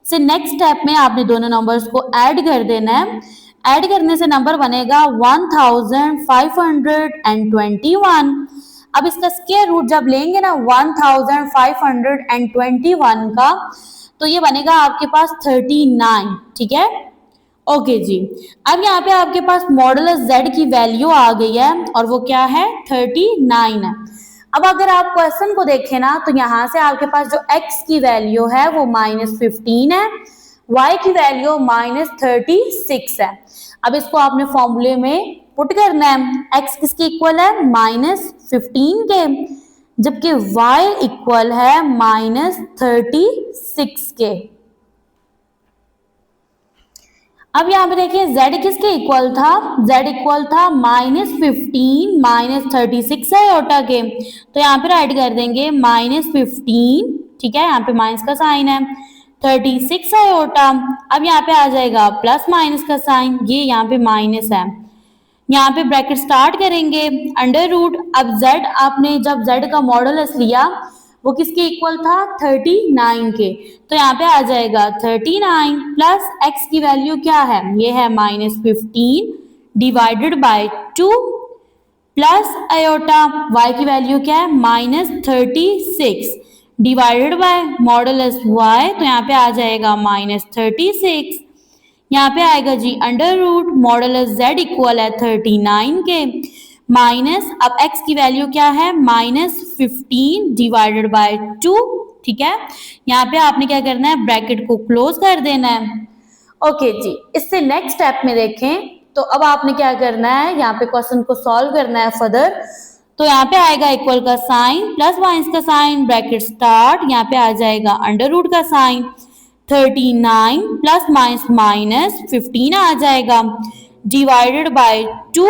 से नेक्स्ट स्टेप में आपने दोनों नंबर्स को ऐड कर देना है। ऐड करने से नंबर बनेगा 1521। अब इसका स्क्वायर रूट जब लेंगे ना 1521 का, तो ये बनेगा आपके पास 39, ठीक है। ओके जी, अब यहाँ पे आपके पास मॉडुलस z की वैल्यू आ गई है और वो क्या है 39 है। अब अगर आप क्वेश्चन को देखें ना तो यहाँ से आपके पास जो x की वैल्यू है वो -15 है, y की वैल्यू -36 है। अब इसको आपने फॉर्मूले में पुट करना है, x किसके इक्वल है -15 के, जबकि y इक्वल है -36 के। अब यहाँ पे देखिए z किसके इक्वल था, z इक्वल था -15 -36 आयोटा के, तो यहाँ पे राइट कर देंगे -15, ठीक है, यहाँ पे माइनस का साइन है, 36 आयोटा। अब यहाँ पे आ जाएगा प्लस माइनस का साइन, ये यहाँ पे माइनस है, यहाँ पे ब्रैकेट स्टार्ट करेंगे अंडर रूट। अब z आपने जब z का मॉडुलस लिया वो किसके इक्वल था 39 के, तो यहाँ पे आ जाएगा 39 प्लस x की वैल्यू क्या है, ये है -15 divided by 2 plus iota y की वैल्यू क्या है -36 डिवाइडेड बाय मॉडुलस y, तो यहाँ पे आ जाएगा -36। यहाँ पे आएगा जी under root modulus z equal है 39 के माइनस, अब x की वैल्यू क्या है -15 डिवाइडेड बाय 2, ठीक है। यहाँ पे आपने क्या करना है, ब्रैकेट को क्लोज कर देना है। ओके जी, इससे नेक्स्ट स्टेप में देखें तो अब आपने क्या करना है, यहाँ पे क्वेश्चन को सॉल्व करना है फर्दर। तो यहाँ पे आएगा इक्वल का साइन प्लस माइनस का साइन, ब्रैकेट स्टार्ट, यहाँ पे आ जाएगा अंडर रूट का साइन 39 प्लस माइनस माइनस 15 आ जाएगा डिवाइडेड बाय 2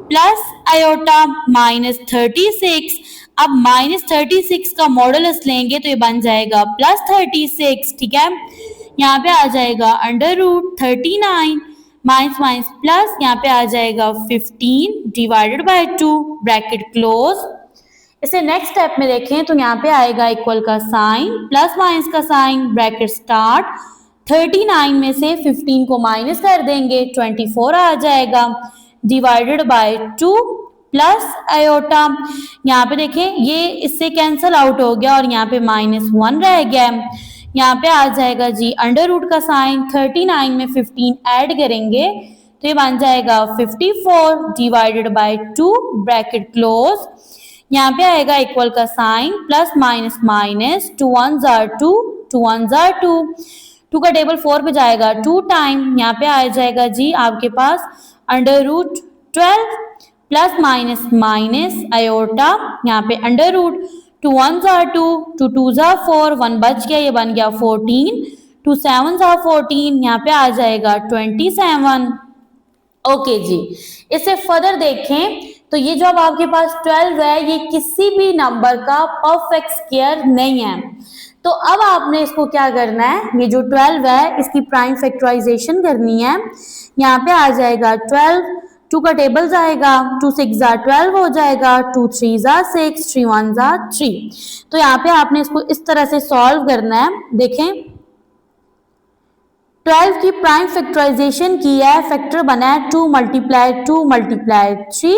प्लस आयोटा -36। अब -36 का मॉडुलस लेंगे तो ये बन जाएगा +36, ठीक है। यहाँ पे आ जाएगा under root 39 minus minus plus, यहाँ पे आ जाएगा 15 डिवाइडेड बाय 2 ब्रैकेट क्लोज। इसे नेक्स्ट स्टेप में देखें तो यहाँ पे आएगा इक्वल का साइन प्लस माइनस का साइन, ब्रैकेट स्टार्ट, 39 में से 15 को माइनस कर देंगे 24 आ जाएगा डिवाइडेड बाय 2 प्लस आयोटा, यहाँ पे देखें ये इससे कैंसल आउट हो गया और यहाँ पे -1 रह गया है। यहाँ पे आ जाएगा जी अंडर रूट का साइन, 39 में 15 ऐड करेंगे तो ये बन जाएगा 54 डिवाइडेड बाय 2 ब्रैकेट क्लोज। यहाँ पे आएगा इक्वल का sign plus minus minus, 2 1s are 2, 2 1s are 2, 2 का टेबल 4 पे जाएगा 2 टाइम, यहाँ पे आ जाएगा जी आपके पास under root 12 plus minus minus iota, यहाँ पे under root 2 1s are 2, 2 2s are 4, 1 बच गया, ये बन गया 14, 2 7s are 14, यहाँ पे आ जाएगा 27। ओके जी, इसे फर्दर देखें तो ये जो अब आपके पास 12 है ये किसी भी नंबर का परफेक्ट स्क्वायर नहीं है, तो अब आपने इसको क्या करना है, ये जो 12 है इसकी प्राइम फैक्टराइजेशन करनी है। यहाँ पे आ जाएगा 12, 2 का टेबल जाएगा, 2 6 are 12 हो जाएगा, 2 3s are 6, 3 1s are 3। तो यहाँ पे आपने इसको इस तरह से सॉल्व करना है। देखें 12 की प्राइम फैक्टराइजेशन की है, फैक्टर बना है 2 मल्टीप्लाई 3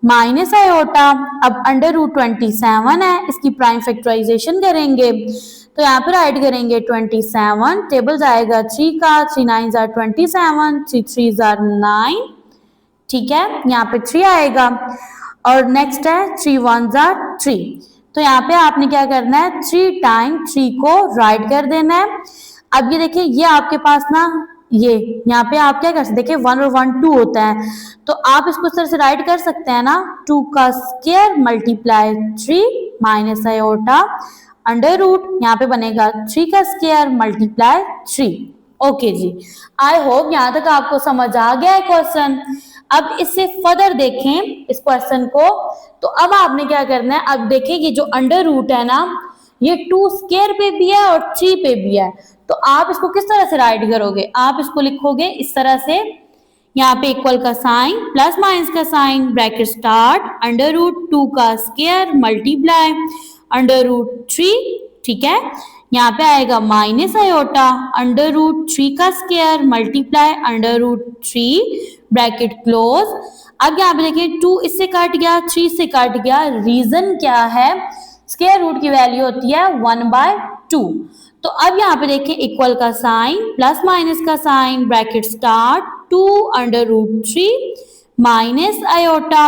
माइनस आयोटा, अब अंडर रूट 27 है, इसकी प्राइम फैक्टराइजेशन करेंगे तो यहाँ पर राइट करेंगे 27, टेबल जाएगा 3 का, 3 9s are 27, 3 3s are 9, ठीक है, यहाँ पे 3 आएगा और नेक्स्ट है 3 1s are 3। तो यहाँ पे आपने क्या करना है, 3 टाइम 3 को राइट कर देना है। अब ये देखिए ये आपके पास ना ये यहाँ पे आप क्या कर सकते, देखिए 1 और 1 2 होता है, तो आप इसको इस तरह से राइट कर सकते हैं ना, 2 का square multiply 3 minus iota under root, यहाँ पे बनेगा 3 का square multiply 3। Okay ji, I hope यहाँ तक आपको समझ आ गया है क्वेश्चन। अब इससे फर्दर देखें इस क्वेश्चन को, तो अब आपने क्या करना है, अब देखिए ये जो अंडर रूट है ना ये 2 स्क्वायर पे भी है और 3 पे भी है, तो आप इसको किस तरह से राइट करोगे, आप इसको लिखोगे इस तरह से, यहाँ पे इक्वल का साइन प्लस माइनस का sign, bracket start, under root 2 का स्क्वायर मल्टीप्लाई अंडर रूट 3, ठीक है, यहाँ पे आएगा माइनस आयोटा अंडर रूट 3 का square multiply under root 3 bracket close. अब यहाँ पे देखिए 2 इससे कट गया, 3 से कट गया, रीजन क्या है, स्क्वायर रूट की वैल्यू होती है 1/2। तो अब यहाँ पे देखिए इक्वल का साइन प्लस माइनस का sign, bracket start, 2 under root 3 minus iota,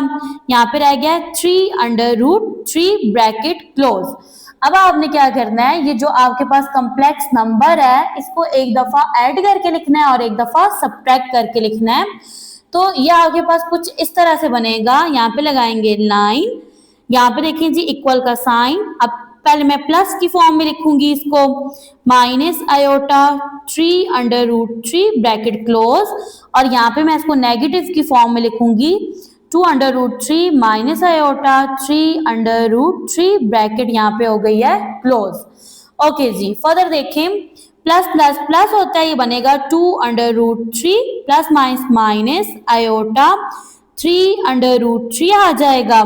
यहाँ पे रह गया 3 अंडर रूट 3 ब्रैकेट क्लोज। अब आपने क्या करना है, ये जो आपके पास कॉम्प्लेक्स नंबर है इसको एक दफा ऐड करके लिखना है और एक दफा सब्ट्रैक्ट करके लिखना है। तो ये आपके पास कुछ इस तरह से बनेगा, यहाँ पे लगाएंगे लाइन, यहाँ पे देखिए जी इक्वल का साइन, अब पहले मैं प्लस की फॉर्म में लिखूंगी इसको, minus iota 3 under root 3 bracket close, और यहाँ पे मैं इसको नेगेटिव की फॉर्म में लिखूंगी 2 under root 3 minus iota 3 under root 3 bracket यहाँ पे हो गई है क्लोज। ओके जी, फर्दर देखें प्लस प्लस प्लस होता है, ये बनेगा 2√3 प्लस माइनस माइनस आयोटा 3√3 आ जाएगा।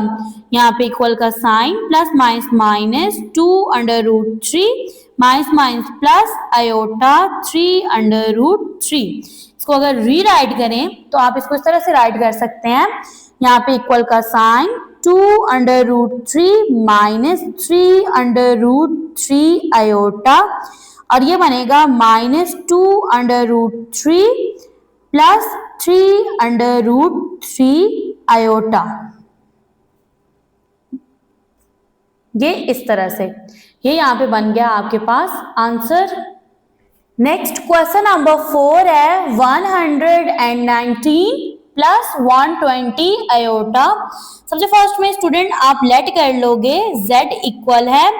यहाँ पे इक्वल का sign plus minus minus 2√3 minus minus plus iota 3√3। इसको अगर रीराइट करें तो आप इसको इस तरह से राइट कर सकते हैं, यहाँ पे इक्वल का साइन 2√3 माइनस 3√3 आयोटा और ये बनेगा -2√3 प्लस 3√3 आयोटा। ये इस तरह से, ये यहाँ पे बन गया आपके पास आंसर। नेक्स्ट क्वेश्चन नंबर 4 है 119 प्लस 120 आयोटा। सबसे फर्स्ट में स्टूडेंट आप लेट कर लोगे z इक्वल है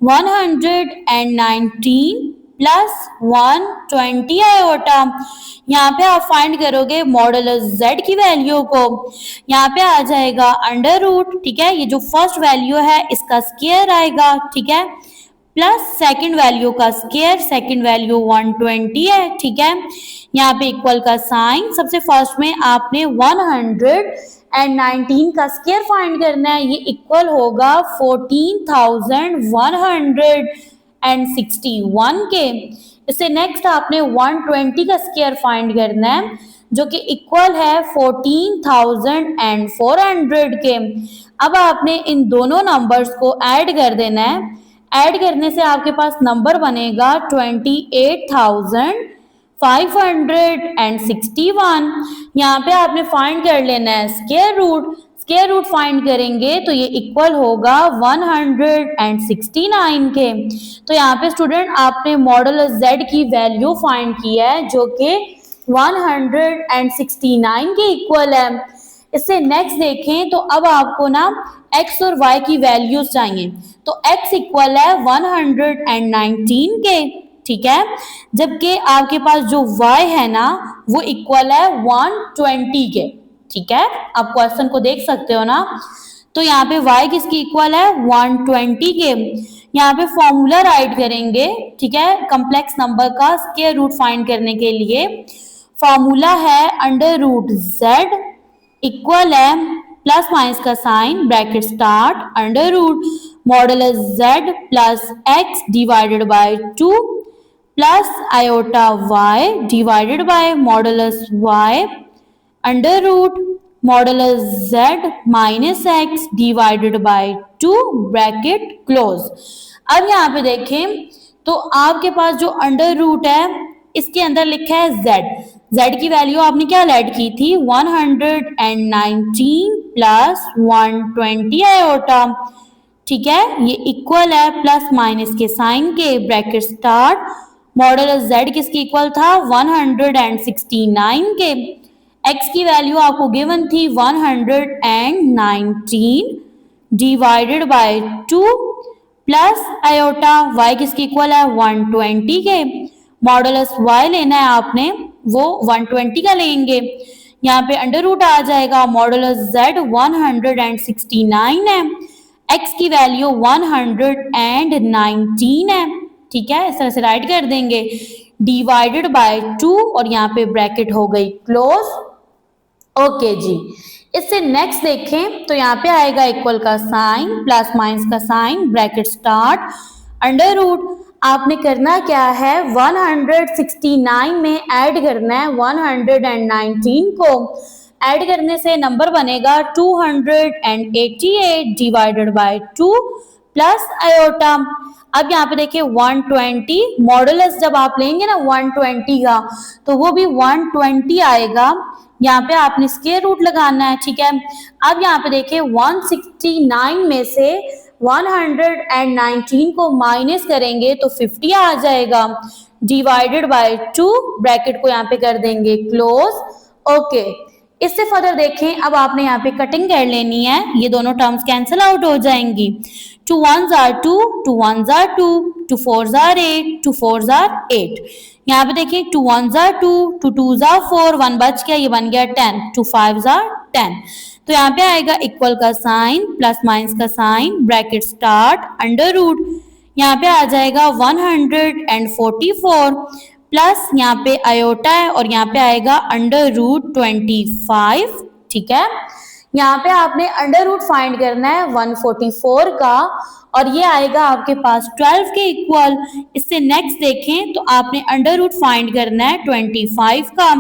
119 प्लस 120 आयोटा। यहाँ पे आप फाइंड करोगे मॉडुलस z की वैल्यू को, यहाँ पे आ जाएगा अंडर रूट, ठीक है, ये जो फर्स्ट वैल्यू है इसका स्क्वायर आएगा, ठीक है, प्लस सेकंड वैल्यू का स्क्वायर, सेकंड वैल्यू 120 है, ठीक है। यहाँ पे इक्वल का साइन, सबसे फर्स्ट में आपने 119 का स्क्वायर फाइंड करना है, ये इक्वल होगा 14,161 के। इससे नेक्स्ट आपने 120 का स्क्वायर फाइंड करना है जो कि इक्वल है 14,400 के। अब आपने इन दोनों नंबर्स को ऐड कर देना है, ऐड करने से आपके पास नंबर बनेगा 28,561। यहाँ पे आपने फाइंड कर लेना है square root, square root find करेंगे तो ये इक्वल होगा 169 के। तो यहाँ पे स्टूडेंट आपने मॉडुलस z की वैल्यू फाइंड की है जो कि 169 के इक्वल है। इससे नेक्स्ट देखें तो अब आपको ना x और y की वैल्यूज चाहिए, तो x इक्वल है 119 के, ठीक है, जबकि आपके पास जो y है ना वो इक्वल है 120 के, ठीक है। आप क्वेश्चन को देख सकते हो ना, तो यहाँ पे y किसकी इक्वल है 120 के। यहाँ पे फॉर्मूला राइट करेंगे, ठीक है, कम्प्लेक्स नंबर का स्क्वायर रूट फाइंड करने के लिए फॉर्मूला है अंडर रूट z इक्वल है प्लस माइनस का sign bracket start under root modulus z plus x divided by 2 plus iota y divided by modulus y under root modulus z minus x divided by 2 bracket close. अब यहाँ पे देखें तो आपके पास जो under root है इसके अंदर लिखा है z, z की वैल्यू आपने क्या ऐड की थी 119 प्लस 120 आयोटा, ठीक है, ये इक्वल है प्लस माइनस के साइन के ब्रैकेट स्टार्ट मॉडुलस z किसकी इक्वल था 169 के। x की वैल्यू आपको गिवन थी 119 divided by 2 plus iota y किसकी इक्वल है 120 के। मॉडुलस y लेना है आपने, वो 120 का लेंगे, यहाँ पे अंडर रूट आ जाएगा मॉडुलस z 169 है, x की वैल्यू 119 है, ठीक है, इस तरह से राइट कर देंगे डिवाइडेड बाय 2 और यहाँ पे ब्रैकेट हो गई क्लोज। ओके जी, इससे नेक्स्ट देखें तो यहाँ पे आएगा इक्वल का साइन प्लस माइनस का sign bracket start under root, आपने करना क्या है 169 में ऐड करना है 119 को, ऐड करने से नंबर बनेगा 288 डिवाइडेड बाय 2 प्लस आयोटा। अब यहाँ पे देखिए 120 मॉडुलस जब आप लेंगे ना 120 का तो वो भी 120 आएगा, यहाँ पे आपने स्क्वायर रूट लगाना है, ठीक है। अब यहाँ पे देखिए 169 में से 119 को माइनस करेंगे तो 50 आ जाएगा डिवाइडेड बाय 2 ब्रैकेट को यहाँ पे कर देंगे क्लोज। ओके, इससे फर्दर देखें, अब आपने यहाँ पे कटिंग कर लेनी है, ये दोनों टर्म्स कैंसिल आउट हो जाएंगी, 2 1s are 2, 2 1s are 2, 2 4s are 8, 2 4s are 8। यहाँ पे देखिए 2 1s are 2, 2 2s are 4, 1 बच गया, ये बन गया 10, 2 5s are 10। तो यहाँ पे आएगा इक्वल का साइन प्लस माइनस का sign bracket start under root, यहाँ पे आ जाएगा 144 प्लस यहाँ पे आयोटा है और यहाँ पे आएगा √25। ठीक है, यहाँ पे आपने अंडर रूट फाइंड करना है 144 का और ये आएगा आपके पास 12 के इक्वल। इससे नेक्स्ट देखें तो आपने अंडर रूट फाइंड करना है 25 का।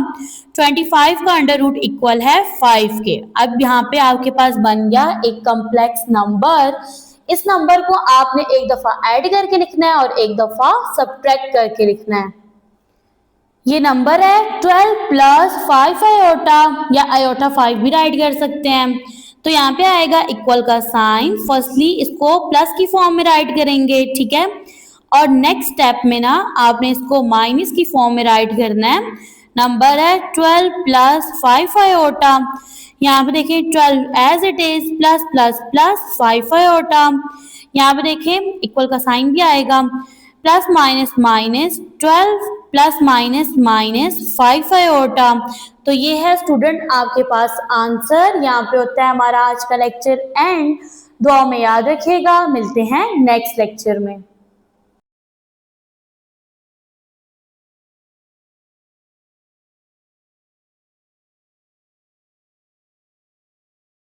25 का अंडर रूट इक्वल है 5 के। अब यहाँ पे आपके पास बन गया एक कम्प्लेक्स नंबर। इस नंबर को आपने एक दफा ऐड करके लिखना है और एक दफा सब्ट्रैक्ट करके लिखना है। ये नंबर है 12 प्लस 5 आयोटा या आयोटा 5 भी राइट कर सकते हैं। तो यहाँ पे आएगा इक्वल का साइन। फर्स्टली इसको प्लस की फॉर्म में राइट करेंगे, ठीक है, और नेक्स्ट स्टेप में ना आपने इसको माइनस की फॉर्म में राइट करना है। नंबर है 12 प्लस 5 आयोटा। यहाँ पे देखिए 12 as it is plus plus plus 5 iota. यहाँ पे देखें इक्वल का साइन भी आएगा, plus minus minus 12 plus minus minus 5 iota. तो ये है स्टूडेंट आपके पास आंसर। यहाँ पे होता है हमारा आज का लेक्चर एंड। दुआ में याद रखिएगा, मिलते हैं नेक्स्ट लेक्चर में।